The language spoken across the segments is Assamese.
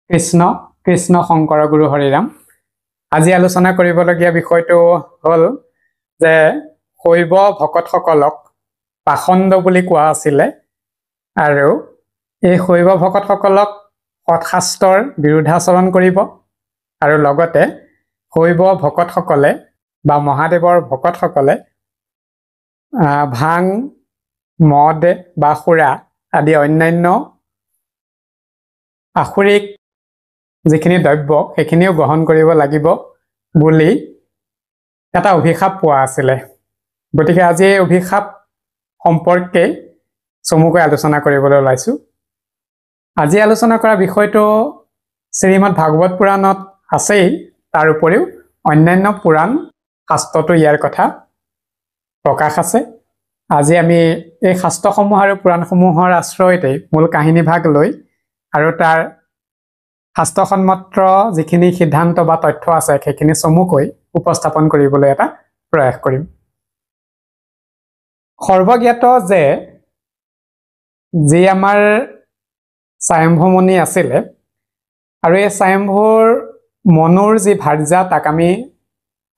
কৃষ্ণ কৃষ্ণ শংকৰ গুৰু হৰিৰাম। আজি আলোচনা কৰিবলগীয়া বিষয়টো হ'ল যে শৈৱ ভকতসকলক পাখণ্ড বুলি কোৱা আছিলে আৰু এই শৈৱ ভকতসকলক সৎশাস্ত্ৰৰ বিৰুদ্ধাচৰণ কৰিব আৰু লগতে শৈৱ ভকতসকলে বা মহাদেৱৰ ভকতসকলে ভাং মদ বা সুৰা আদি অন্যান্য আসুৰিক যিখিনি দ্ৰব্য সেইখিনিও গ্ৰহণ কৰিব লাগিব বুলি এটা অভিশাপ পোৱা আছিলে। গতিকে আজি এই অভিশাপ সম্পৰ্কে চমুকৈ আলোচনা কৰিবলৈ ওলাইছো। আজি আলোচনা কৰা বিষয়টো শ্ৰীমদ ভাগৱত পুৰাণত আছেই, তাৰ উপৰিও অন্যান্য পুৰাণ শাস্ত্ৰতো ইয়াৰ কথা প্ৰকাশ আছে। আজি আমি এই শাস্ত্ৰসমূহ আৰু পুৰাণসমূহৰ আশ্ৰয়তে মূল কাহিনী ভাগ লৈ আৰু তাৰ শাস্ত্ৰসন্মত যিখিনি সিদ্ধান্ত বা তথ্য আছে সেইখিনি চমুকৈ উপস্থাপন কৰিবলৈ এটা প্ৰয়াস কৰিম। সৰ্বজ্ঞাত যে যি আমাৰ স্বয়ম্ভু মুনি আছিলে আৰু এই স্বয়ম্ভুৰ মনুৰ যি ভাৰ্যা তাক আমি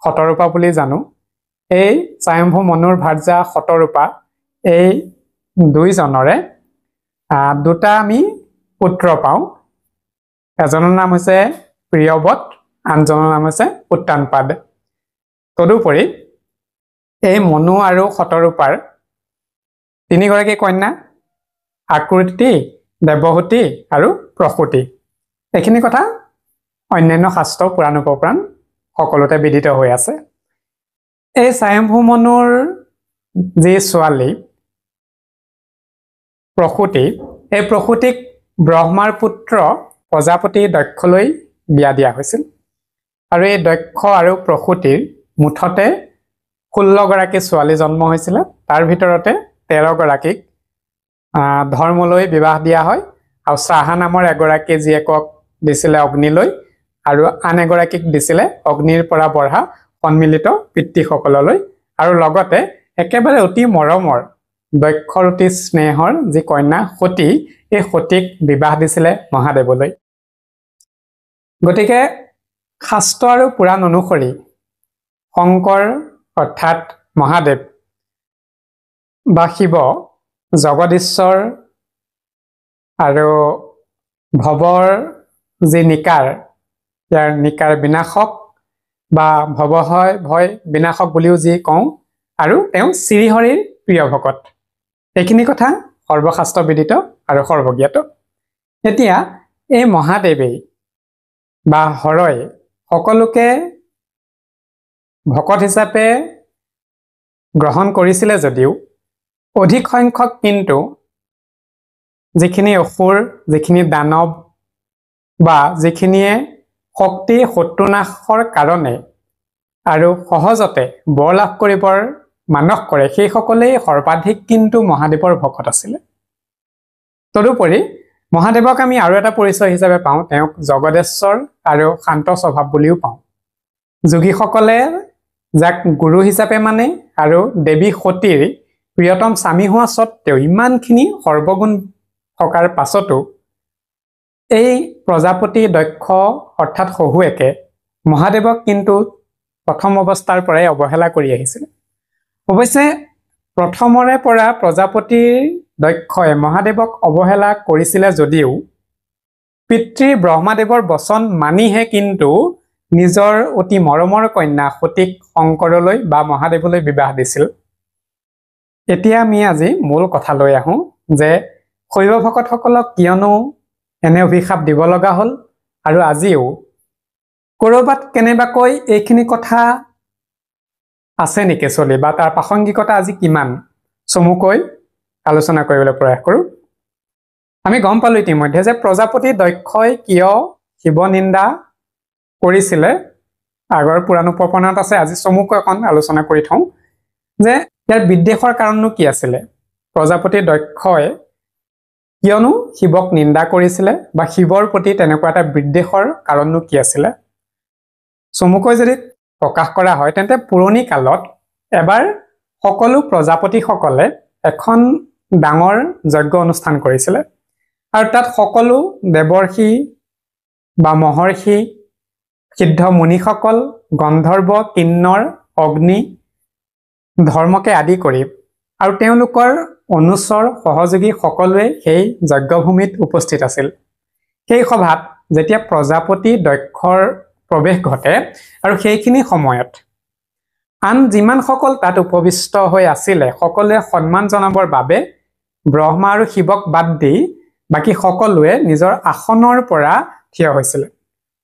শতৰূপা বুলি জানো। এই স্বয়ম্ভু মনুৰ ভাৰ্যা শতৰূপা এই দুইজনৰে দুটা আমি পুত্ৰ পাওঁ। এজনৰ নাম হৈছে প্ৰিয়বত, আনজনৰ নাম হৈছে উত্তানপাদ। তদুপৰি এই মনু আৰু শতৰূপাৰ তিনিগৰাকী কন্যা আকৃতি, দেৱহূতি আৰু প্ৰসূতি। এইখিনি কথা অন্যান্য শাস্ত্ৰ পুৰাণ উপপুৰাণ সকলোতে বিদিত হৈ আছে। এই স্বয়ম্ভু মনুৰ যি ছোৱালী প্ৰসূতি, এই প্ৰসূতিক ব্ৰহ্মাৰ পুত্ৰ প্ৰজাপতি দক্ষলৈ বিয়া দিয়া হৈছিল আৰু এই দক্ষ আৰু প্ৰসূতিৰ মুঠতে 16 গৰাকী ছোৱালী জন্ম হৈছিলে। তাৰ ভিতৰতে 13 গৰাকীক ধৰ্মলৈ বিবাহ দিয়া হয় আৰু চাহা নামৰ এগৰাকী জীয়েকক দিছিলে অগ্নিলৈ আৰু আন এগৰাকীক দিছিলে অগ্নিৰ পৰা বঢ়া সন্মিলিত পিতৃসকললৈ আৰু লগতে একেবাৰে অতি মৰমৰ দক্ষৰ অতি স্নেহৰ যি কন্যা সতী, এই সতীক বিবাহ দিছিলে মহাদেৱলৈ। গতিকে শাস্ত্ৰ আৰু পুৰাণ অনুসৰি শংকৰ অৰ্থাৎ মহাদেৱ বা শিৱ জগদীশ্বৰ আৰু ভৱৰ যি নিকাৰ, ইয়াৰ নিকাৰ বিনাশক বা ভৱভয় ভয় বিনাশক বুলিও যি কওঁ, আৰু তেওঁ শ্ৰীহৰিৰ প্ৰিয় ভকত। এইখিনি কথা সৰ্বশাস্ত্ৰ বিদিত আৰু সৰ্বজ্ঞাত। এতিয়া এই মহাদেৱেই বা হৰই সকলোকে ভকত হিচাপে গ্ৰহণ কৰিছিলে যদিও অধিক সংখ্যক কিন্তু যিখিনি অসুৰ, যিখিনি দানৱ বা যিখিনিয়ে শক্তি শত্ৰুনাশৰ কাৰণে আৰু সহজতে বৰ লাভ কৰিবৰ মানস কৰে, সেইসকলেই সৰ্বাধিক কিন্তু মহাদেৱৰ ভকত আছিলে। তদুপৰি মহাদেৱক আমি আৰু এটা পৰিচয় হিচাপে পাওঁ, তেওঁক জগদেশ্বৰ আৰু শান্ত স্বভাৱ বুলিও পাওঁ। যোগীসকলে যাক গুৰু হিচাপে মানে আৰু দেৱী সতীৰ প্ৰিয়তম স্বামী হোৱা স্বত্তেও ইমানখিনি সৰ্বগুণ থকাৰ পাছতো এই প্ৰজাপতি দক্ষ অৰ্থাৎ শহুৱেকে মহাদেৱক কিন্তু প্ৰথম অৱস্থাৰ পৰাই অৱহেলা কৰি আহিছিল। অৱশ্যে প্ৰথমৰে পৰা প্ৰজাপতিৰ দক্ষই মহাদেৱক অৱহেলা কৰিছিলে যদিও পিতৃ ব্ৰহ্মাদেৱৰ বচন মানিহে কিন্তু নিজৰ অতি মৰমৰ কন্যা সতীক শংকৰলৈ বা মহাদেৱলৈ বিবাহ দিছিল। এতিয়া আমি আজি মূল কথালৈ আহোঁ যে শৈৱ ভকতসকলক কিয়নো এনে অভিশাপ দিব লগা হ'ল আৰু আজিও ক'ৰবাত কেনেবাকৈ এইখিনি কথা আছে নেকি চলি বা তাৰ প্ৰাসংগিকতা আজি কিমান, চমুকৈ আলোচনা কৰিবলৈ প্ৰয়াস কৰোঁ। আমি গম পালোঁ ইতিমধ্যে যে প্ৰজাপতি দক্ষই কিয় শিৱ নিন্দা কৰিছিলে, আগৰ পুৰাণ উপপুৰাণত আছে। আজি চমুকৈ অকণ আলোচনা কৰি থওঁ যে ইয়াৰ বিদ্বেষৰ কাৰণনো কি আছিলে। প্ৰজাপতি দক্ষই কিয়নো শিৱক নিন্দা কৰিছিলে বা শিৱৰ প্ৰতি তেনেকুৱা এটা বিদ্বেষৰ কাৰণনো কি আছিলে। চমুকৈ যদি প্ৰকাশ কৰা হয় তেন্তে পুৰণি কালত এবাৰ সকলো প্ৰজাপতিসকলে এখন ডাঙৰ যজ্ঞ অনুষ্ঠান কৰিছিলে আৰু তাত সকলো দেৱৰ্ষি বা মহৰ্ষি সিদ্ধ মুনিসকল গন্ধৰ্ব কিন্নৰ অগ্নি ধৰ্মকে আদি কৰি আৰু তেওঁলোকৰ অনুচৰ সহযোগী সকলোৱে সেই যজ্ঞভূমিত উপস্থিত আছিল। সেই সভাত যেতিয়া প্ৰজাপতি দক্ষৰ প্ৰৱেশ ঘটে আৰু সেইখিনি সময়ত আন যিমান সকল তাত উপবিষ্ট হৈ আছিলে সকলোৱে সন্মান জনাবৰ বাবে ব্ৰহ্মা আৰু শিৱক বাদ দি বাকী সকলোৱে নিজৰ আসনৰ পৰা থিয় হৈছিলে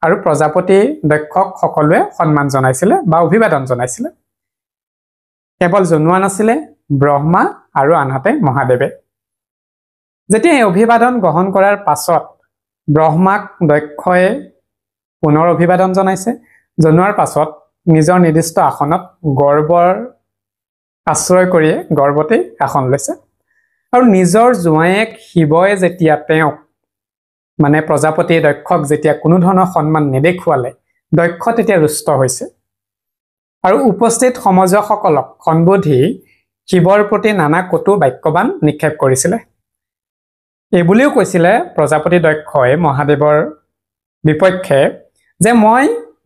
আৰু প্ৰজাপতি দক্ষক সকলোৱে সন্মান জনাইছিলে বা অভিবাদন জনাইছিলে। কেৱল জনোৱা নাছিলে ব্ৰহ্মা আৰু আনহাতে মহাদেৱে। যেতিয়া এই অভিবাদন গ্ৰহণ কৰাৰ পাছত ব্ৰহ্মাক দক্ষই পুনৰ অভিবাদন জনাইছে। জনোৱাৰ পাছত নিজৰ নিৰ্দিষ্ট আসনত গৰ্বৰ আশ্ৰয় কৰিয়ে গৰ্বতেই আসন লৈছে আৰু নিজৰ জোঁৱায়েক শিৱই যেতিয়া তেওঁক মানে প্ৰজাপতি দক্ষক যেতিয়া কোনো ধৰণৰ সন্মান নেদেখুৱালে দক্ষ তেতিয়া ৰুষ্ট হৈছে আৰু উপস্থিত সমজসকলক সম্বোধি শিৱৰ প্ৰতি নানা কটু বাক্যবান নিক্ষেপ কৰিছিলে। এইবুলিও কৈছিলে প্ৰজাপতি দক্ষই মহাদেৱৰ বিপক্ষে যে মই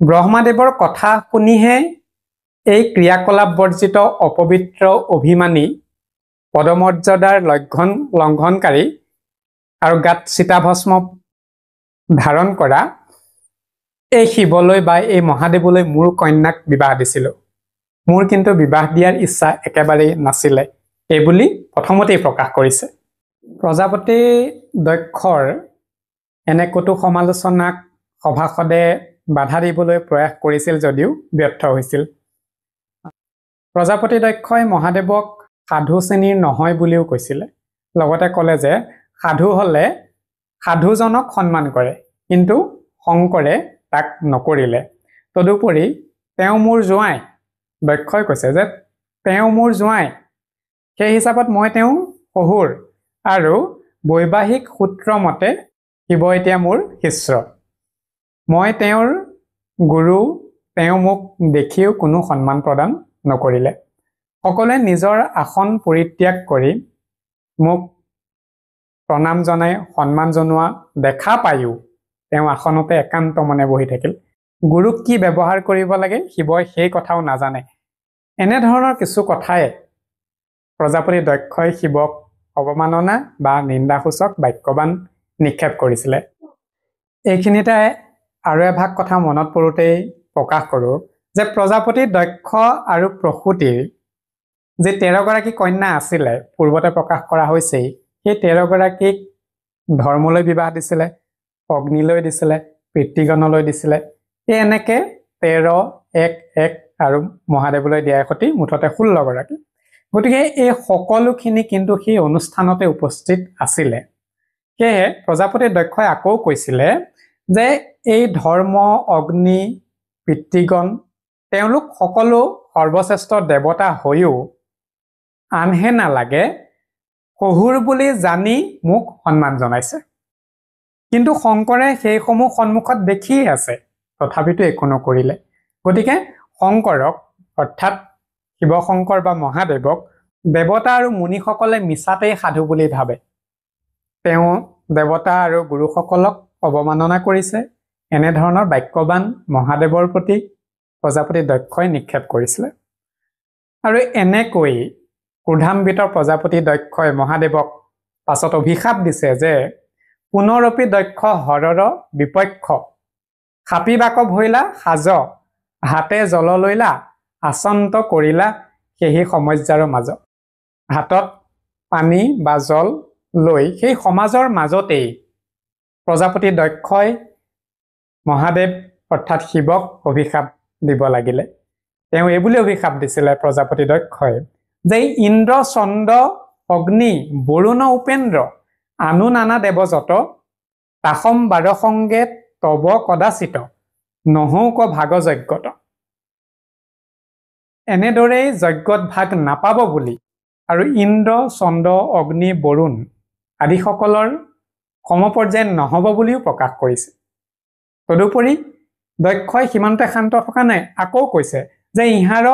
ব্ৰহ্মাদেৱৰ কথা শুনিহে এই ক্ৰিয়াকলাপ বৰ্জিত অপবিত্ৰ অভিমানী পদমৰ্যাদাৰ লংঘনকাৰী আৰু গাত চিতাভস্ম ধাৰণ কৰা এই শিৱলৈ বা এই মহাদেৱলৈ মোৰ কন্যাক বিবাহ দিছিলোঁ। মোৰ কিন্তু বিবাহ দিয়াৰ ইচ্ছা একেবাৰেই নাছিলে এইবুলি প্ৰথমতেই প্ৰকাশ কৰিছে। প্ৰজাপতি দক্ষৰ এনে কটু সমালোচনাক সভাসদে বাধা দিবলৈ প্ৰয়াস কৰিছিল যদিও ব্যৰ্থ হৈছিল। প্ৰজাপতি দক্ষই মহাদেৱক সাধু শ্ৰেণীৰ নহয় বুলিও কৈছিলে। লগতে ক'লে যে সাধু হ'লে সাধুজনক সন্মান কৰে কিন্তু শংকৰে তাক নকৰিলে। তদুপৰি তেওঁ মোৰ জোঁৱাই, দক্ষই কৈছে যে তেওঁ মোৰ জোঁৱাই, সেই হিচাপত মই তেওঁ শহুৰ আৰু বৈবাহিক সূত্ৰ মতে শিৱ এতিয়া মোৰ শিষ্য। মই তেওঁৰ গুৰু, তেওঁ মোক দেখিও কোনো সন্মান প্ৰদান নকৰিলে। সকলোৱে নিজৰ আসন পৰিত্যাগ কৰি মোক প্ৰণাম জনাই সন্মান জনোৱা দেখা পায়ো তেওঁ আসনতে একান্ত মনে বহি থাকিল। গুৰুক কি ব্যৱহাৰ কৰিব লাগে শিৱই সেই কথাও নাজানে। এনেধৰণৰ কিছু কথাই প্ৰজাপতি দক্ষই শিৱক অৱমাননা বা নিন্দাসূচক বাক্যবান নিক্ষেপ কৰিছিলে। এইখিনিতে আৰু এভাগ কথা মনত পৰোঁতেই প্ৰকাশ কৰোঁ যে প্ৰজাপতি দক্ষ আৰু প্ৰসূতিৰ যে 13 গৰাকী কন্যা আছিলে পূৰ্বতে প্ৰকাশ কৰা হৈছেই, সেই 13 গৰাকীক ধৰ্মলৈ বিবাহ দিছিলে, অগ্নিলৈ দিছিলে, পিতৃগণলৈ দিছিলে। এই এনেকে 13, 1, 1 আৰু মহাদেৱলৈ দিয়াৰ সৈতে মুঠতে 16 গৰাকী। গতিকে এই সকলোখিনি কিন্তু সেই অনুষ্ঠানতে উপস্থিত আছিলে। সেয়েহে প্ৰজাপতি দক্ষই আকৌ কৈছিলে যে এই ধৰ্ম, অগ্নি, পিতৃগণ তেওঁলোক সকলো সৰ্বশ্ৰেষ্ঠ দেৱতা হৈও আনহে নালাগে শহুৰ বুলি জানি মোক সন্মান জনাইছে। কিন্তু শংকৰে সেইসমূহ সন্মুখত দেখিয়ে আছে, তথাপিতো একো নকৰিলে। গতিকে শংকৰক অৰ্থাৎ শিৱশংকৰ বা মহাদেৱক দেৱতা আৰু মুনিসকলে মিছাতেই সাধু বুলি ভাবে। তেওঁ দেৱতা আৰু গুৰুসকলক অৱমাননা কৰিছে। এনেধৰণৰ বাক্যবান মহাদেৱৰ প্ৰতি প্ৰজাপতি দক্ষই নিক্ষেপ কৰিছিলে। আৰু এনেকৈ ক্ৰোধান্বিত প্ৰজাপতি দক্ষই মহাদেৱক পাছত অভিশাপ দিছে যে পুনৰপি দক্ষ হৰৰ বিপক্ষ, খাপি বাক ভৈলা সাজ, হাতে জল লৈলা আচন্ত কৰিলা সেই সমস্যাৰ মাজ। হাতত পানী বা জল লৈ সেই সমাজৰ মাজতেই প্ৰজাপতি দক্ষই মহাদেৱ অৰ্থাৎ শিৱক অভিশাপ দিব লাগিলে। তেওঁ এইবুলি অভিশাপ দিছিলে প্ৰজাপতি দক্ষই যে ইন্দ্ৰ চন্দ্ৰ অগ্নি বৰুণ উপেন্দ্ৰ আনু নানা দেৱযত তাসম বাৰ সংগে তব কদাচিত নহৌক ভাগ যজ্ঞত। এনেদৰেই যজ্ঞত ভাগ নাপাব বুলি আৰু ইন্দ্ৰ চন্দ্ৰ অগ্নি বৰুণ আদিসকলৰ সমপৰ্যায়ত নহব বুলিও প্ৰকাশ কৰিছে। তদুপৰি দক্ষই সীমান্তে শান্ত থকা নাই, আকৌ কৈছে যে ইহাৰ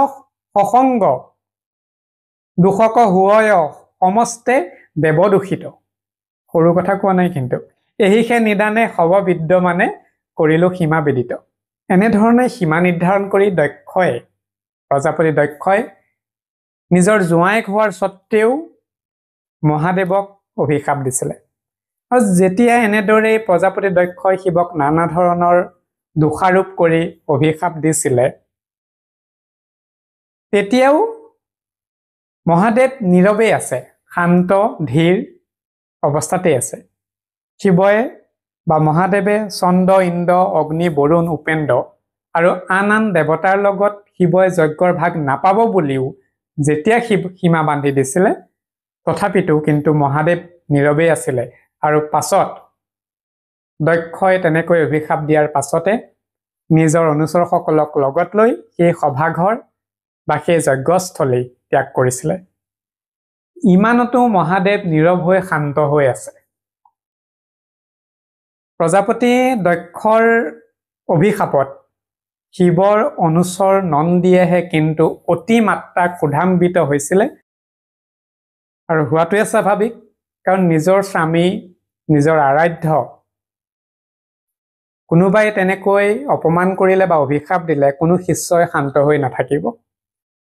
সসংগ দোষক হুয় সমস্তে দেৱদূষিত। সৰু কথা কোৱা নাই কিন্তু। এহিষে নিদানে সব বিদ্যমানে কৰিলো সীমা বিদিত। এনেধৰণে সীমা নিৰ্ধাৰণ কৰি দক্ষই প্ৰজাপতি দক্ষই নিজৰ জোঁৱাইক হোৱাৰ স্বত্তেও মহাদেৱক অভিশাপ দিছিলে। আৰু যেতিয়া এনেদৰে প্ৰজাপতি দক্ষই শিৱক নানা ধৰণৰ দোষাৰোপ কৰি অভিশাপ দিছিলে, তেতিয়াও মহাদেৱ নীৰৱেই আছে, শান্ত ধীৰ অৱস্থাতেই আছে। শিৱই বা মহাদেৱে চন্দ্ৰ ইন্দ্ৰ অগ্নি বৰুণ উপেন্দ্ৰ আৰু আন আন দেৱতাৰ লগত শিৱই যজ্ঞৰ ভাগ নাপাব বুলিও যেতিয়া সীমা বান্ধি দিছিলে, তথাপিতো কিন্তু মহাদেৱ নীৰৱেই আছিলে। আৰু পাছত দক্ষই তেনেকৈ অভিশাপ দিয়াৰ পাছতে নিজৰ অনুচৰসকলক লগত লৈ সেই সভাঘৰ বা সেই যজ্ঞস্থলী ত্যাগ কৰিছিলে। ইমানতো মহাদেৱ নীৰৱ হৈ শান্ত হৈ আছে। প্ৰজাপতি দক্ষৰ অভিশাপত শিৱৰ অনুচৰ নন্দীয়েহে কিন্তু অতিমাত্ৰা ক্ৰোধান্বিত হৈছিলে। আৰু হোৱাটোৱে স্বাভাৱিক, কাৰণ নিজৰ স্বামী, নিজৰ আৰাধ্য কোনোবাই তেনেকৈ অপমান কৰিলে বা অভিশাপ দিলে কোনো শিষ্যই শান্ত হৈ নাথাকিব।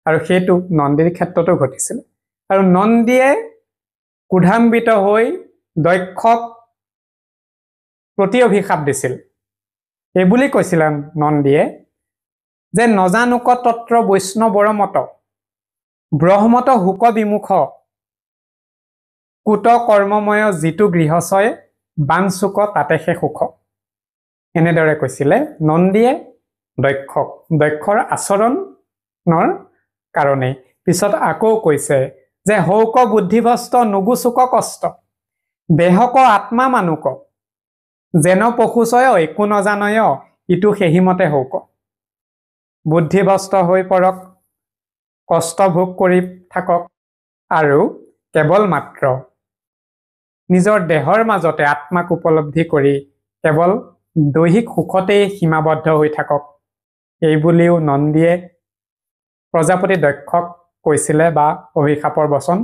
আৰু সেইটো নন্দীৰ ক্ষেত্ৰতো ঘটিছিল। আৰু নন্দীয়ে ক্ৰোধান্বিত হৈ দক্ষক প্ৰতি অভিশাপ দিছিল। এইবুলি কৈছিল নন্দীয়ে যে নজানোক তত্ৰ বৈষ্ণৱৰ মত ব্ৰহ্মত হুক বিমুখ কুট কৰ্মময় যিটো গৃহচয় বাঞ্চুক তাতেহে সুখ। এনেদৰে কৈছিলে নন্দীয়ে দক্ষক, দক্ষৰ আচৰণৰ কাৰণে। পিছত আকৌ কৈছে যে হৌক বুদ্ধিভস্ত নুগুচুক কষ্ট বেহক আত্মা মানুক যেন পশুচয় একো নজানয় ইটো সেহিমতে হৌক। বুদ্ধিভস্ত হৈ পৰক, কষ্ট ভোগ কৰি থাকক আৰু কেৱল মাত্ৰ নিজৰ দেহৰ মাজতে আত্মাক উপলব্ধি কৰি কেৱল দৈহিক সুখতেই সীমাবদ্ধ হৈ থাকক, এইবুলিও নন্দীয়ে প্ৰজাপতি দক্ষক কৈছিলে বা অভিশাপৰ বচন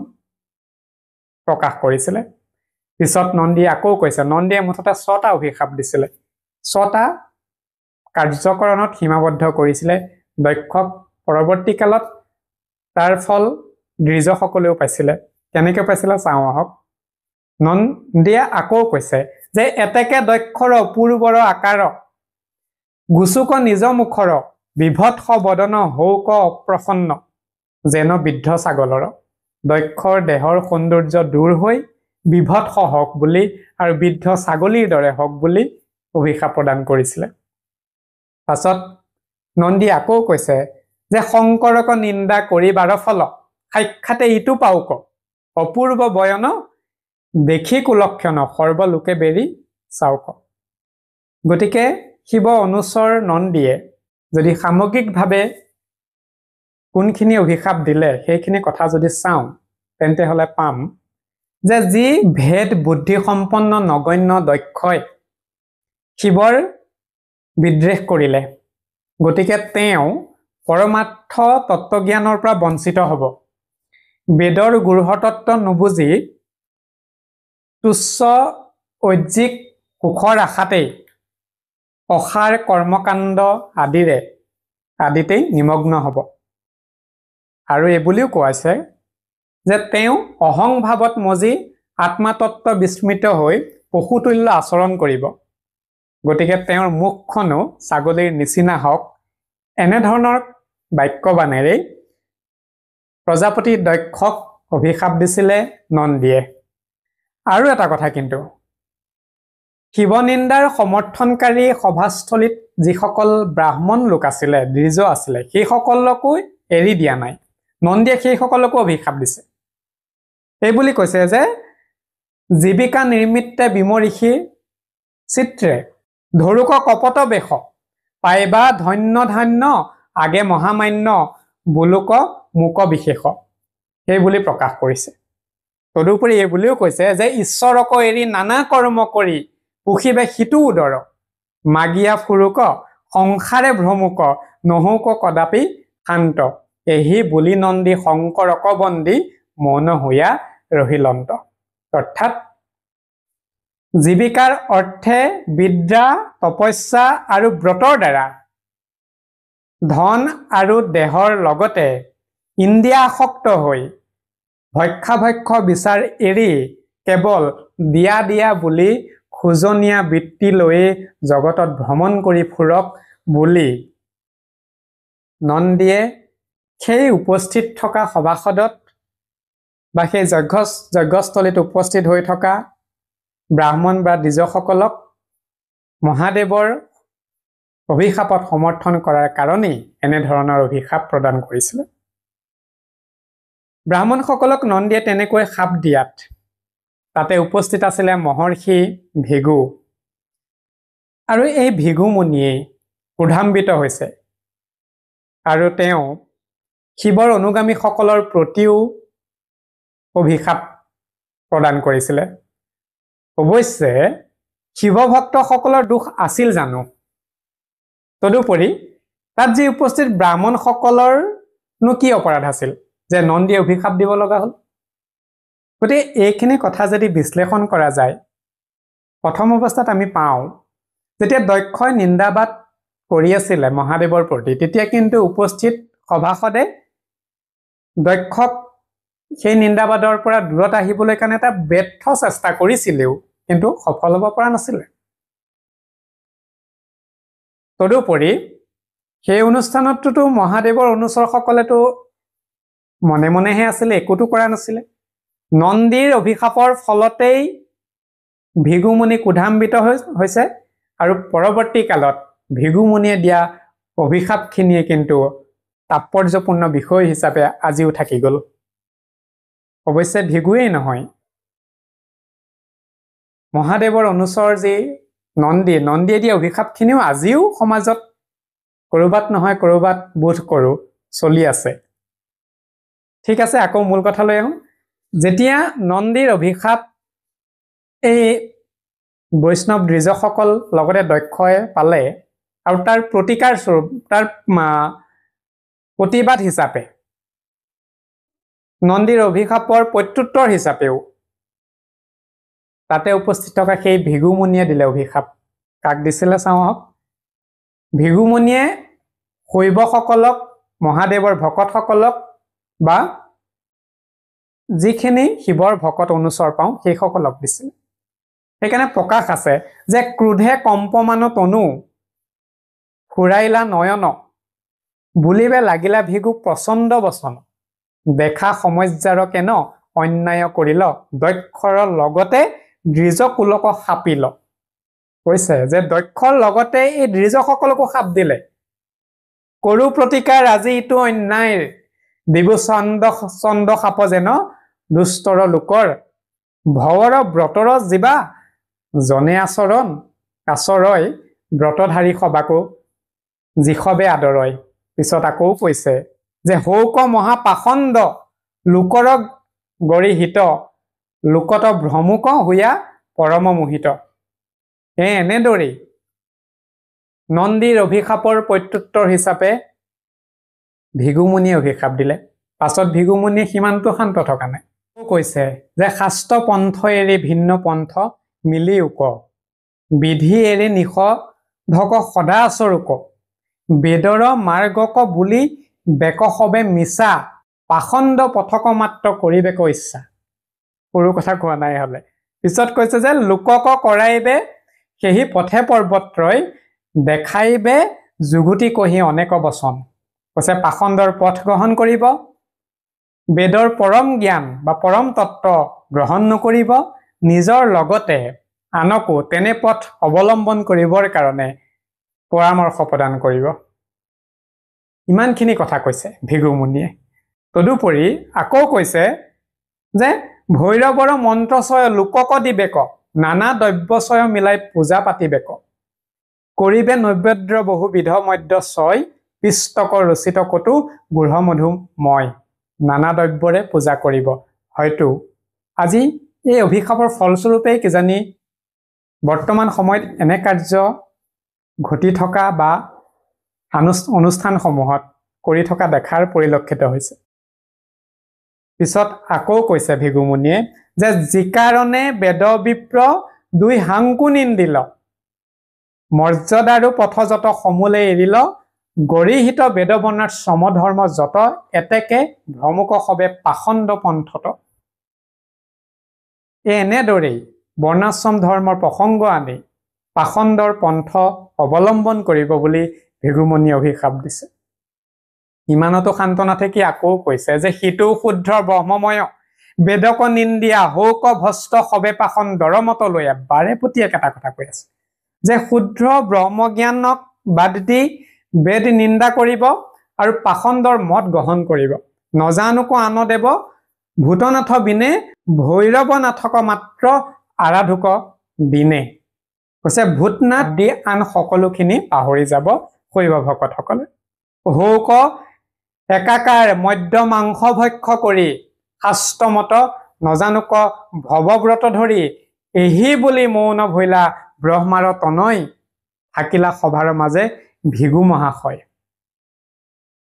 প্ৰকাশ কৰিছিলে। পিছত নন্দীয়ে আকৌ কৈছে, নন্দীয়ে মুঠতে 6টা অভিশাপ দিছিলে, 6টা কাৰ্যকৰণত সীমাবদ্ধ কৰিছিলে দক্ষক। পৰৱৰ্তী কালত তাৰ ফল দ্বিজসকলেও পাইছিলে। কেনেকৈ পাইছিলে চাওঁ আহক। নন্দীয়ে আকৌ কৈছে যে এতেকে দক্ষৰ অপূৰ্বৰ আকাৰ গুচুক নিজ মুখৰ বিভৎস বদন হৌক অপ্ৰসন্ন যেন বৃদ্ধ ছাগলৰ। দক্ষৰ দেহৰ সৌন্দৰ্য দূৰ হৈ বিভৎস হওক বুলি আৰু বৃদ্ধ ছাগলীৰ দৰে হওক বুলি অভিশাপ প্ৰদান কৰিছিলে। পাছত নন্দী আকৌ কৈছে যে শংকৰক নিন্দা কৰিবাৰ ফল সাক্ষাতে ইটো পাওক অপূৰ্ব বয়ন দেখি কুলক্ষণ সৰ্বলোকে বেৰি চাওক। গতিকে শিৱ অনুচৰ নন্দীয়ে যদি সামগ্ৰিকভাৱে কোনখিনি অভিশাপ দিলে সেইখিনি কথা যদি চাওঁ, তেন্তে হলে পাম যে যি ভেদ বুদ্ধি সম্পন্ন নগণ্য দক্ষই শিৱৰ বিদ্বেষ কৰিলে, গতিকে তেওঁ পৰমাৰ্থ তত্ত্বজ্ঞানৰ পৰা বঞ্চিত হ'ব। বেদৰ গূঢ়তত্ত্ব নুবুজি তুচ্ছ ঐজ্জিক সুখৰ আশাতেই অসাৰ কৰ্মকাণ্ড আদিতেই নিমগ্ন হ'ব। আৰু এইবুলিও কোৱাইছে যে তেওঁ অহংভাৱত মজি আত্মাতত্ত্ব বিস্মৃত হৈ পশুতুল্য আচৰণ কৰিব। গতিকে তেওঁৰ মুখখনো ছাগলীৰ নিচিনা হওক, এনেধৰণৰ বাক্যবাণেৰেই প্ৰজাপতি দক্ষক অভিশাপ দিছিলে নন্দীয়ে। আৰু এটা কথা, কিন্তু শিৱনিন্দাৰ সমৰ্থনকাৰী সভাস্থলীত যিসকল ব্ৰাহ্মণ লোক আছিলে, দ্বিজ আছিলে, সেইসকলকো এৰি দিয়া নাই। নন্দীয়ে সেইসকলকো অভিশাপ দিছে। এইবুলি কৈছে যে জীৱিকা নিৰ্মিত্তে বিমৰিষি চিত্ৰে ধৰুক কপট বেশ পাইবা ধন্য ধান্য আগে মহামান্য বুলুক মুক বিশেষ, সেইবুলি প্ৰকাশ কৰিছে। তদুপৰি এইবুলিও কৈছে যে ঈশ্বৰক এৰি নানা কৰ্ম কৰি পুখিবে সিটো উদৰ মাগিয়া ফুৰুক সংসাৰে ভ্ৰমুক নহৌক কদাপি শান্ত এহি বুলি নন্দী শংকৰক বন্দী মৌন হৈয়া ৰহিলন্ত। অৰ্থাৎ জীৱিকাৰ অৰ্থে বিদ্যা তপস্যা আৰু ব্ৰতৰ দ্বাৰা ধন আৰু দেহৰ লগতে ইন্দ্ৰিয়াসক্ত হৈ ভক্ষাভক্ষ বিচাৰ এৰি কেৱল দিয়া দিয়া বুলি খোজনীয়া বৃত্তি লৈয়ে জগতত ভ্ৰমণ কৰি ফুৰক বুলি নন্দীয়ে সেই উপস্থিত থকা সভাসদত বা সেই যজ্ঞস্থলীত উপস্থিত হৈ থকা ব্ৰাহ্মণ বা দ্বিজসকলক মহাদেৱৰ অভিশাপত সমৰ্থন কৰাৰ কাৰণেই এনেধৰণৰ অভিশাপ প্ৰদান কৰিছিল। ব্ৰাহ্মণসকলক নন্দীয়ে তেনেকৈ শাপ দিয়াত তাতে উপস্থিত আছিলে মহৰ্ষি ভৃগু, আৰু এই ভৃগু মুনিয়েই ক্ৰোধান্বিত হৈছে আৰু তেওঁ শিৱৰ অনুগামীসকলৰ প্ৰতিও অভিশাপ প্ৰদান কৰিছিলে। অৱশ্যে শিৱভক্তসকলৰ দোষ আছিল জানো? তদুপৰি তাত যি উপস্থিত ব্ৰাহ্মণসকলৰনো কি অপৰাধ আছিল যে নন্দীয়ে অভিশাপ দিব লগা হ'ল? গতিকে এইখিনি কথা যদি বিশ্লেষণ কৰা যায়, প্ৰথম অৱস্থাত আমি পাওঁ যেতিয়া দক্ষই নিন্দাবাদ কৰি আছিলে মহাদেৱৰ প্ৰতি, তেতিয়া কিন্তু উপস্থিত সভাসদে দক্ষক সেই নিন্দাবাদৰ পৰা দূৰত আহিবলৈ কাৰণে এটা ব্যৰ্থ চেষ্টা কৰিছিলেও কিন্তু সফল হ'ব পৰা নাছিলে। তদুপৰি সেই অনুষ্ঠানততো মহাদেৱৰ অনুচৰসকলেতো মনে মনেহে আছিলে, একোটো কৰা নাছিলে। নন্দীৰ অভিশাপৰ ফলতেই ভৃগুমুনি ক্ৰোধান্বিত হৈছে আৰু পৰৱৰ্তী কালত ভৃগুমুনিয়ে দিয়া অভিশাপখিনিয়ে কিন্তু তাৎপৰ্যপূৰ্ণ বিষয় হিচাপে আজিও থাকি গ'ল। অৱশ্যে ভৃগুৱেই নহয়, মহাদেৱৰ অনুচৰ যি নন্দীয়ে দিয়া অভিশাপখিনিও আজিও সমাজত ক'ৰবাত নহয় ক'ৰবাত বোধ কৰোঁ চলি আছে। ঠিক আছে, আকৌ মূল কথালৈ আহোঁ। যেতিয়া নন্দীৰ অভিশাপ এই বৈষ্ণৱ দ্বিজসকল লগতে দক্ষই পালে আৰু তাৰ প্ৰতিকাৰ স্বৰূপ, তাৰ প্ৰতিবাদ হিচাপে নন্দীৰ অভিশাপৰ প্ৰত্যুত্তৰ হিচাপেও তাতে উপস্থিত থকা সেই ভৃগুমুনিয়ে দিলে অভিশাপ। কাক দিছিলে চাওঁ আহক। ভৃগুমুনিয়ে শৈৱসকলক, মহাদেৱৰ ভকতসকলক বা যিখিনি শিৱৰ ভকত অনুচৰ পাওঁ সেইসকলক দিছিল। সেইকাৰণে প্ৰকাশ আছে যে ক্ৰোধে কম্পমান তনু ফুৰাইলা নয়ন বুলিবে লাগিলা ভৃগু প্ৰচণ্ড বচন দেখা সমজ্জাৰ কেন অন্যায় কৰিল দক্ষৰ লগতে দ্বিজকুলক সাপিল। কৈছে যে দক্ষৰ লগতে এই দ্বিজসকলকো সাপ দিলে। কৰু প্ৰতিকাৰ আজি ইটো অন্যায় দিবু চন্দ সাপ যেন দুষ্টৰ লোকৰ ভৱৰ ব্ৰতৰ জীৱা জনে আচৰয় ব্ৰতধাৰী সবাকো যিসবে আদৰয়। পিছত আকৌ কৈছে যে হৌক মহাপাখণ্ড লোকৰ গৰিহিত লোকত ভ্ৰমুক হুয়া পৰম মোহিত। এনেদৰেই নন্দীৰ অভিশাপৰ প্ৰত্যুত্তৰ হিচাপে ভৃগুমুনিয়ে অভিশাপ দিলে। পাছত ভৃগুমুনিয়ে সিমানটো শান্ত থকা নাই, কৈছে যে শাস্ত্ৰ পন্থ এৰি ভিন্ন পন্থ মিলি উক বিধি এৰি নিশ ধক সদা আচৰুক বেদৰ মাৰ্গক বুলি বেক সবে মিছা পাখণ্ড পথক মাত্ৰ কৰিবেক ইচ্ছা। সৰু কথা কোৱা নাই হলে। পিছত কৈছে যে লোকক কৰাইবে সেহি পথে পৰ্বত্ৰয় দেখাইবে যুগুতি কহি অনেক বচন। কৈছে পাখণ্ডৰ পথ গ্ৰহণ কৰিব, বেদৰ পৰম জ্ঞান বা পৰম তত্ত্ব গ্ৰহণ নকৰিব, নিজৰ লগতে আনকো তেনে পথ অৱলম্বন কৰিবৰ কাৰণে পৰামৰ্শ প্ৰদান কৰিব। ইমানখিনি কথা কৈছে ভৃগুমুনিয়ে। তদুপৰি আকৌ কৈছে যে ভৈৰৱৰ মন্ত্ৰচয় লোকক দিবেক নানা দ্ৰব্যচয় মিলাই পূজা পাতিবেক কৰিবে নৈবেদ্য বহুবিধ মধ্য ছয় পিষ্টক ৰচিত কটু গুঢ় মধুময়। নানা দ্ৰব্যৰে পূজা কৰিব। হয়তো আজি এই অভিশাপৰ ফলস্বৰূপেই কিজানি বৰ্তমান সময়ত এনে কাৰ্য ঘটি থকা বা অনুষ্ঠানসমূহত কৰি থকা দেখাৰ পৰিলক্ষিত হৈছে। পিছত আকৌ কৈছে ভৃগুমুনিয়ে যে যি কাৰণে বেদ বিপ্ৰ দুই হাংকু নিন্দিল মৰ্যাদাৰো পথযত সমূলে এৰিল গৰিহিত বেদবৰ্ণাৰ সমধৰ্ম যত এতেকে ভ্ৰমুক সবে পাখণ্ড পন্থত এনেদৰেই বৰ্ণাশ্ৰম ধৰ্মৰ প্ৰসংগ আনি পাখণ্ডৰ পন্থ অৱলম্বন কৰিব বুলি ভৃগুমুনি অভিশাপ দিছে ইমানতো শান্ত নাথাকি আকৌ কৈছে যে সিটো শুদ্ধ ব্ৰহ্মময় বেদক নিন্দিয়া হৌক ভস্ত সবে পাখন দৰমত লৈ বাৰে প্ৰতি এটা কথা কৈ আছে যে শুদ্ধ ব্ৰহ্মজ্ঞানক বাদ দি বেদ নিন্দা কৰিব আৰু পাখণ্ডৰ মত গ্ৰহণ কৰিব নজানুক আনদেৱ ভূতনাথ বিনে ভৈৰৱনাথক মাত্ৰ আৰাধুক দিনে কৈছে ভূতনাথ দি আন সকলোখিনি পাহৰি যাব শৈৱ ভকতসকলে হৌক একাকাৰ মধ্য মাংস ভক্ষ কৰি শাস্ত্ৰমত নজানুক ভৱব্ৰত ধৰি এহি বুলি মৌন ভৈলা ব্ৰহ্মাৰ তনয় থাকিলা সভাৰ মাজে ভিগু মহাশয়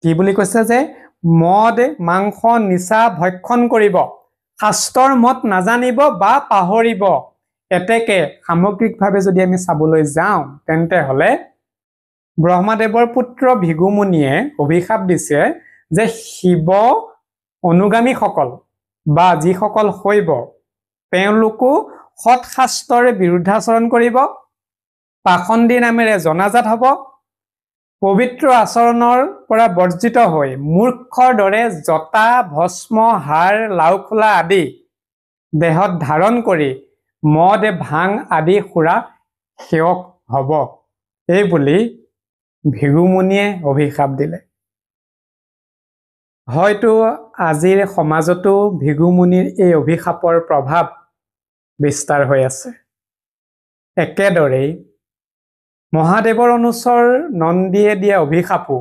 কি বুলি কৈছে যে মদ মাংস নিচা ভক্ষণ কৰিব শাস্ত্ৰৰ মত নাজানিব বা পাহৰিব এতেকে সামগ্ৰিকভাৱে যদি আমি চাবলৈ যাওঁ তেন্তে হলে ব্ৰহ্মাদেৱৰ পুত্ৰ ভৃগুমুনিয়ে অভিশাপ দিছে যে শিৱ অনুগামীসকল বা যিসকল শৈৱ তেওঁলোকো সৎ শাস্ত্ৰৰ বিৰুদ্ধাচৰণ কৰিব পাখণ্ডী নামেৰে জনাজাত হ'ব পবিত্ৰ আচৰণৰ পৰা বৰ্জিত হৈ মূৰ্খৰ দৰে জটা ভস্ম হাৰ লাওখোলা আদি দেহত ধাৰণ কৰি মদ ভাং আদি সুৰা সেৱক হ'ব এই বুলি ভৃগুমুনিয়ে অভিশাপ দিলে হয়তো আজিৰ সমাজতো ভৃগুমুনিৰ এই অভিশাপৰ প্ৰভাৱ বিস্তাৰ হৈ আছে একেদৰেই মহাদেৱৰ অনুচৰ নন্দীয়ে দিয়া অভিশাপো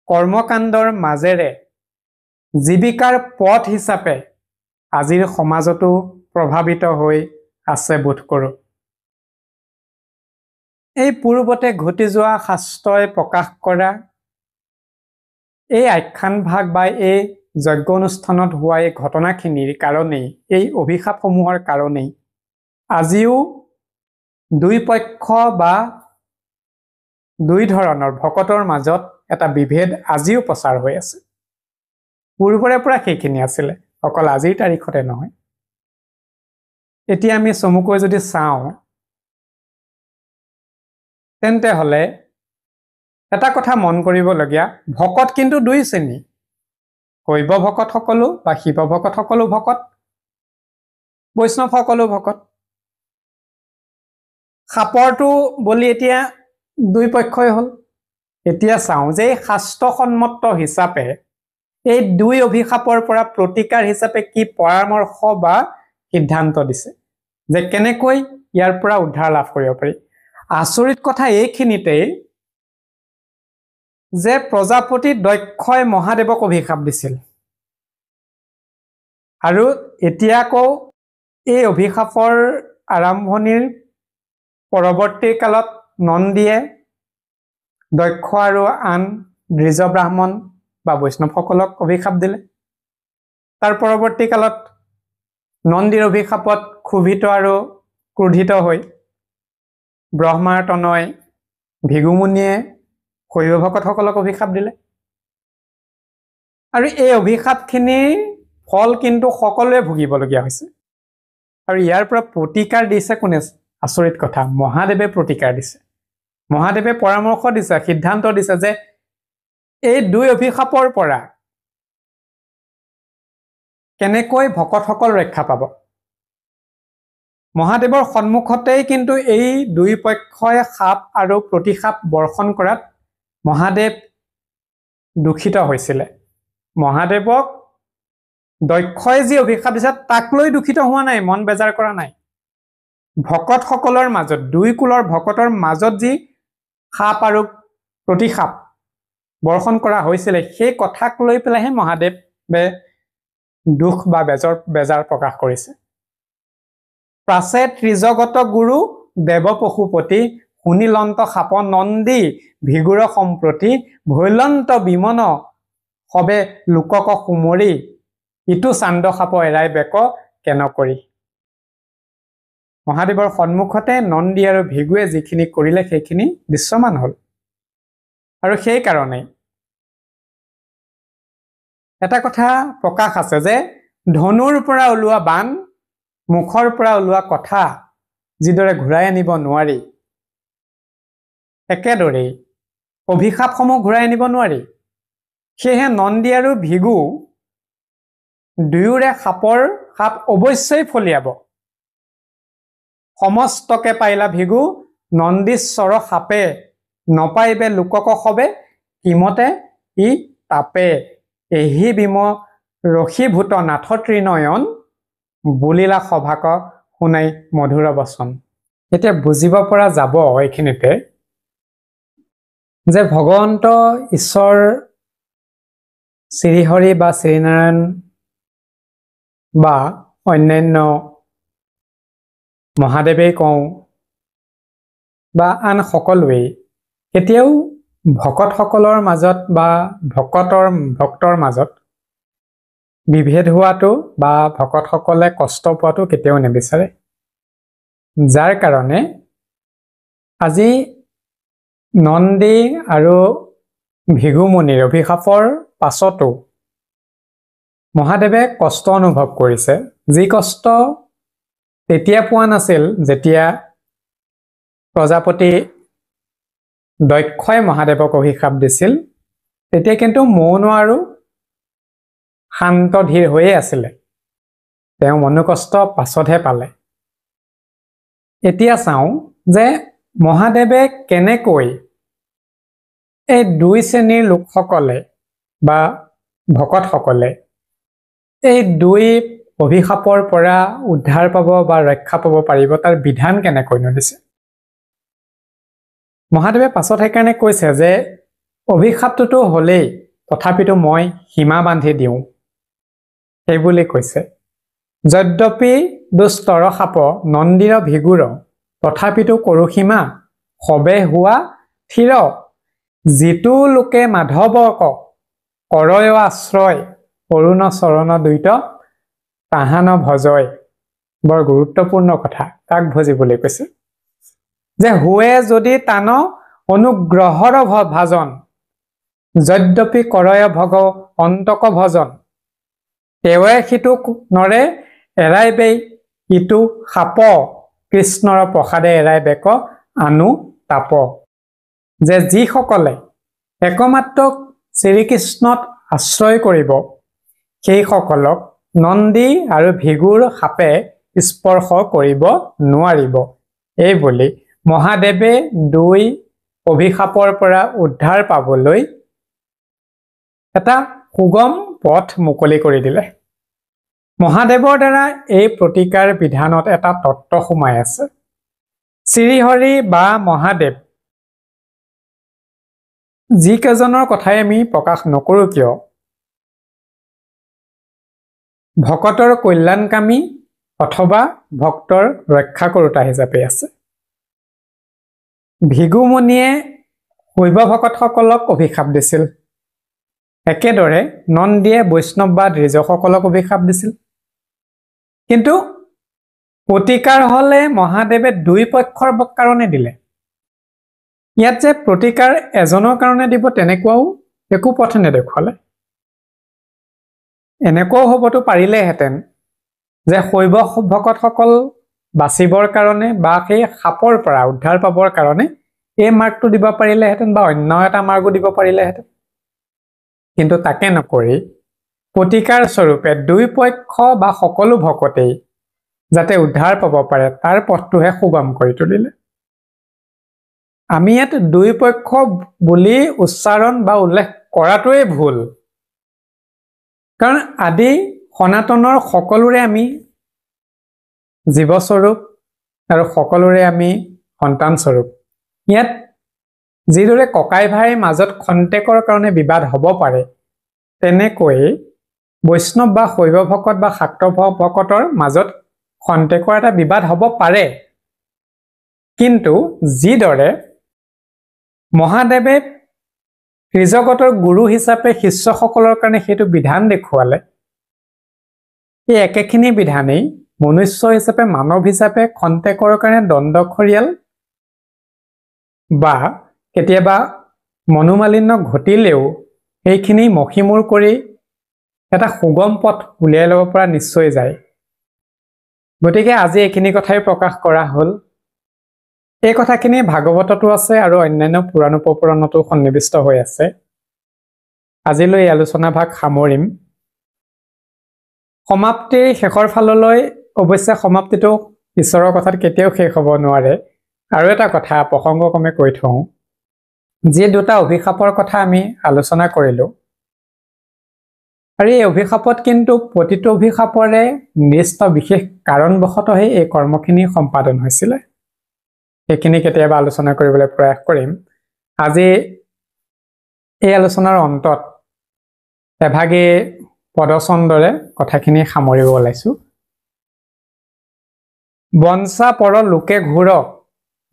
কৰ্মকাণ্ডৰ মাজেৰে জীৱিকাৰ পথ হিচাপে আজিৰ সমাজতো প্ৰভাৱিত হৈ আছে বোধ কৰোঁ এই পূৰ্বতে ঘটি যোৱা শাস্ত্ৰই প্ৰকাশ কৰা এই আখ্যান ভাগ বা এই যজ্ঞ অনুষ্ঠানত হোৱা এই ঘটনাখিনিৰ কাৰণেই এই অভিশাপসমূহৰ কাৰণেই আজিও দুই পক্ষ বা দুই ধৰণৰ ভকতৰ মাজত এটা বিভেদ আজিও প্ৰচাৰ হৈ আছে পূৰ্বৰে পৰা সেইখিনি আছিলে অকল আজিৰ তাৰিখতে নহয় এতিয়া আমি চমুকৈ যদি চাওঁ তেন্তে হলে এটা কথা মন কৰিবলগীয়া ভকত কিন্তু দুই শ্ৰেণী শৈৱ ভকতসকলো বা শিৱ ভকতসকলো ভকত বৈষ্ণৱ সকলো ভকত সাপৰটো বলি এতিয়া দুই পক্ষই হল এতিয়া চাওঁ যে শাস্ত্ৰসন্মত হিচাপে এই দুই অভিশাপৰ পৰা প্ৰতিকাৰ হিচাপে কি পৰামৰ্শ বা সিদ্ধান্ত দিছে যে কেনেকৈ ইয়াৰ পৰা উদ্ধাৰ লাভ কৰিব পাৰি আচৰিত কথা এইখিনিতেই যে প্ৰজাপতি দক্ষই মহাদেৱক অভিশাপ দিছিল আৰু এতিয়া আকৌ এই অভিশাপৰ আৰম্ভণিৰ পৰৱৰ্তী কালত নন্দীয়ে দক্ষ আৰু আন দ্বিজ ব্ৰাহ্মণ বা বৈষ্ণৱসকলক অভিশাপ দিলে তাৰ পৰৱৰ্তী কালত নন্দীৰ অভিশাপত ক্ষোভিত আৰু ক্ৰোধিত হৈ ব্ৰহ্মাৰ তনয় ভৃগুমুনিয়ে শৈৱ ভকতসকলক অভিশাপ দিলে আৰু এই অভিশাপখিনিৰ ফল কিন্তু সকলোৱে ভুগিবলগীয়া হৈছে আৰু ইয়াৰ পৰা প্ৰতিকাৰ দিছে কোনে আচৰিত কথা মহাদেৱে প্ৰতিকাৰ দিছে মহাদেৱে পৰামৰ্শ দিছে সিদ্ধান্ত দিছে যে এই দুই অভিশাপৰ পৰা কেনেকৈ ভকতসকল ৰক্ষা পাব মহাদেৱৰ সন্মুখতেই কিন্তু এই দুই পক্ষই সাপ আৰু প্ৰতিসাপ বৰ্ষণ কৰাত মহাদেৱ দুখিত হৈছিলে মহাদেৱক দক্ষই যি অভিশাপ দিছে তাক লৈ দুখিত হোৱা নাই মন বেজাৰ কৰা নাই ভকতসকলৰ মাজত দুই কুলৰ ভকতৰ মাজত যি সাপ আৰু প্ৰতিসাপ বৰ্ষণ কৰা হৈছিলে সেই কথাক লৈ পেলাইহে মহাদেৱে দুখ বা বেজাৰ প্ৰকাশ কৰিছে প্ৰাচে ত্ৰিজগত গুৰু দেৱ পশুপতি শুনিলন্ত সাপ নন্দী ভিগুৰ সম্প্ৰতি ভৈলন্ত বিমন সবে লোকক সুমৰি ইটো চান্দ সাপ এৰাই বেক কেন কৰি মহাদেৱৰ সন্মুখতে নন্দী আৰু ভিগুৱে যিখিনি কৰিলে সেইখিনি দৃশ্যমান হ'ল। আৰু সেই কাৰণে এটা কথা প্ৰকাশ আছে যে ধনুৰ পৰা ওলোৱা বাণ, মুখৰ পৰা ওলোৱা কথা যিদৰে ঘূৰাই আনিব নোৱাৰি, একেদৰেই অভিশাপসমূহ ঘূৰাই আনিব নোৱাৰি। সেয়েহে নন্দী আৰু ভিগু দুয়োৰে সাপ অৱশ্যই ফলিয়াব। সমস্তকে পাইলা ভিগু, নন্দীশ্বৰ সাপে, নপাইবে লোকক সবে, কিমতে ই তাপে, এহি বিম ৰসীভূত নাথ ত্ৰিনয়ন, বুলিলা সভাক শুনাই মধুৰ বচন। এতিয়া বুজিব পৰা যাব এইখিনিতে যে ভগৱন্ত ঈশ্বৰ শ্ৰীহৰি বা শ্ৰীনাৰায়ণ বা অন্যান্য মহাদেৱেই কওঁ বা আন সকলোৱেই কেতিয়াও ভকতসকলৰ মাজত বা ভক্তৰ মাজত বিভেদ হোৱাটো বা ভকতসকলে কষ্ট পোৱাটো কেতিয়াও নিবিচাৰে। যাৰ কাৰণে আজি নন্দী আৰু ভিগুমুনিৰ অভিশাপৰ পাছতো মহাদেৱে কষ্ট অনুভৱ কৰিছে। যি কষ্ট তেতিয়া পোৱা নাছিল যেতিয়া প্ৰজাপতি দক্ষই মহাদেৱক অভিশাপ দিছিল, তেতিয়া কিন্তু মৌন আৰু শান্ত ধীৰ হৈয়ে আছিলে। তেওঁ মনোকষ্ট পাছতহে পালে। এতিয়া চাওঁ যে মহাদেৱে কেনেকৈ এই দুই শ্ৰেণীৰ লোকসকলে বা ভকতসকলে এই দুই অভিশাপৰ পৰা উদ্ধাৰ পাব বা ৰক্ষা পাব পাৰিব তাৰ বিধান কেনেকৈ দিছে। মহাদেৱে পাছত সেইকাৰণে কৈছে যে অভিশাপটোতো হ'লেই, তথাপিতো মই সীমা বান্ধি দিওঁ সেইবুলি কৈছে। যদ্যপি দুষ্টৰ সাপ নন্দীৰ ভিগুৰ, তথাপিতো কৰো সীমা, সবে হোৱা থিৰ, যিটো লোকে মাধৱক কৰয় আশ্ৰয়, অৰুণ চৰণ দ্বৈত তাহান ভজয়। বৰ গুৰুত্বপূৰ্ণ কথা। কাক ভজিবলৈ কৈছে? যে হুৱে যদি তান অনুগ্ৰহৰ ভাজন, যদ্যপি কৰয় ভগ অন্তক ভজন, তেৱে সিটো নৰে এৰাই বেই ইটো সাপ, কৃষ্ণৰ প্ৰসাদে এৰাই বেক আনু তাপ। যে যিসকলে একমাত্ৰ শ্ৰীকৃষ্ণত আশ্ৰয় কৰিব সেই সকলক নন্দী আৰু ভিগুৰ সাপে স্পৰ্শ কৰিব নোৱাৰিব। এই বুলি মহাদেৱে দুই অভিশাপৰ পৰা উদ্ধাৰ পাবলৈ এটা সুগম পথ মুকলি কৰি দিলে। মহাদেৱৰ দ্বাৰা এই প্ৰতিকাৰ বিধানত এটা তত্ত্ব সোমাই আছে। শ্ৰীহৰি বা মহাদেৱ যিকেইজনৰ কথাই আমি প্ৰকাশ নকৰো কিয়, ভকতৰ কল্যাণকামী অথবা ভক্তৰ ৰক্ষা কৰোতা হিচাপে আছে। ভিগুমুনিয়ে শৈৱ ভকতসকলক অভিশাপ দিছিল, একেদৰে নন্দীয়ে বৈষ্ণৱ বা দ্বিজসকলক অভিশাপ দিছিল। কিন্তু প্ৰতিকাৰ হলে মহাদেৱে দুই পক্ষৰ কাৰণে দিলে। ইয়াত যে প্ৰতিকাৰ এজনৰ কাৰণে দিব তেনেকুৱাও একো পথ নেদেখুৱালে। এনেকুৱাও হ'বতো পাৰিলেহেঁতেন যে শৈৱ ভকতসকল বাচিবৰ কাৰণে বা সেই সাপৰ পৰা উদ্ধাৰ পাবৰ কাৰণে এই মাৰ্গটো দিব পাৰিলেহেঁতেন বা অন্য এটা মাৰ্গো দিব পাৰিলেহেঁতেন। কিন্তু তাকে নকৰি প্ৰতিকাৰ স্বৰূপে দুই পক্ষ বা সকলো ভকতেই যাতে উদ্ধাৰ পাব পাৰে তাৰ পথটোহে সুগম কৰি তুলিলে। আমি ইয়াত দুই পক্ষ বুলি উচ্চাৰণ বা উল্লেখ কৰাটোৱে ভুল। কাৰণ আদি সনাতনৰ সকলোৰে আমি জীৱস্বৰূপ আৰু সকলোৰে আমি সন্তান স্বৰূপ। ইয়াত যিদৰে ককাই ভাইৰ মাজত খন্তেকৰ কাৰণে বিবাদ হ'ব পাৰে, তেনেকৈ বৈষ্ণৱ বা শৈৱ ভকত বা শাক্ত ভকতৰ মাজত খন্তেকৰ এটা বিবাদ হ'ব পাৰে। কিন্তু যিদৰে মহাদেৱে ত্ৰিজগতৰ গুৰু হিচাপে শিষ্যসকলৰ কাৰণে সেইটো বিধান দেখুৱালে, এই একেখিনি বিধানেই মনুষ্য হিচাপে মানৱ হিচাপে খন্তেকৰ কাৰণে দণ্ডখৰিয়াল বা কেতিয়াবা মনোমালিন্য ঘটিলেও এইখিনি মষিমূৰ কৰি এটা সুগম পথ উলিয়াই ল'ব পৰা নিশ্চয় যায়। গতিকে আজি এইখিনি কথাই প্ৰকাশ কৰা হ'ল। এই কথাখিনি ভাগৱততো আছে আৰু অন্যান্য পুৰাণ উপপুৰাণতো সন্নিৱিষ্ট হৈ আছে। আজিলৈ এই আলোচনা ভাগ সামৰিম। সমাপ্তিৰ শেষৰ ফাললৈ অৱশ্যে সমাপ্তিটো ঈশ্বৰৰ কথাত কেতিয়াও শেষ হ'ব নোৱাৰে। আৰু এটা কথা প্ৰসংগক্ৰমে কৈ থওঁ, যি দুটা অভিশাপৰ কথা আমি আলোচনা কৰিলোঁ, আৰু এই অভিশাপত কিন্তু প্ৰতিটো অভিশাপৰে নিৰ্দিষ্ট বিশেষ কাৰণবশতহে এই কৰ্মখিনি সম্পাদন হৈছিলে। এইখিনি কেতিয়াবা আলোচনা কৰিবলৈ প্ৰয়াস কৰিম। আজি এই আলোচনাৰ অন্তত এভাগে পদচন্দৰে কথাখিনি সামৰিব ওলাইছোঁ। বঞ্চা পৰ লোকে ঘূৰ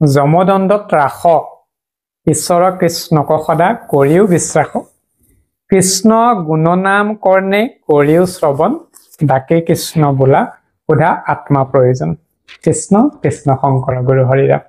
যমদণ্ডত ৰাস, ঈশ্বৰ কৃষ্ণক সদা কৰিও বিশ্বাস। কৃষ্ণ গুণনাম কৰ্ণে কৰিও শ্ৰৱণ, ডাকে কৃষ্ণ বোলা সোধা আত্মা প্ৰয়োজন। কৃষ্ণ কৃষ্ণ শংকৰ গুৰু হৰি ৰাম।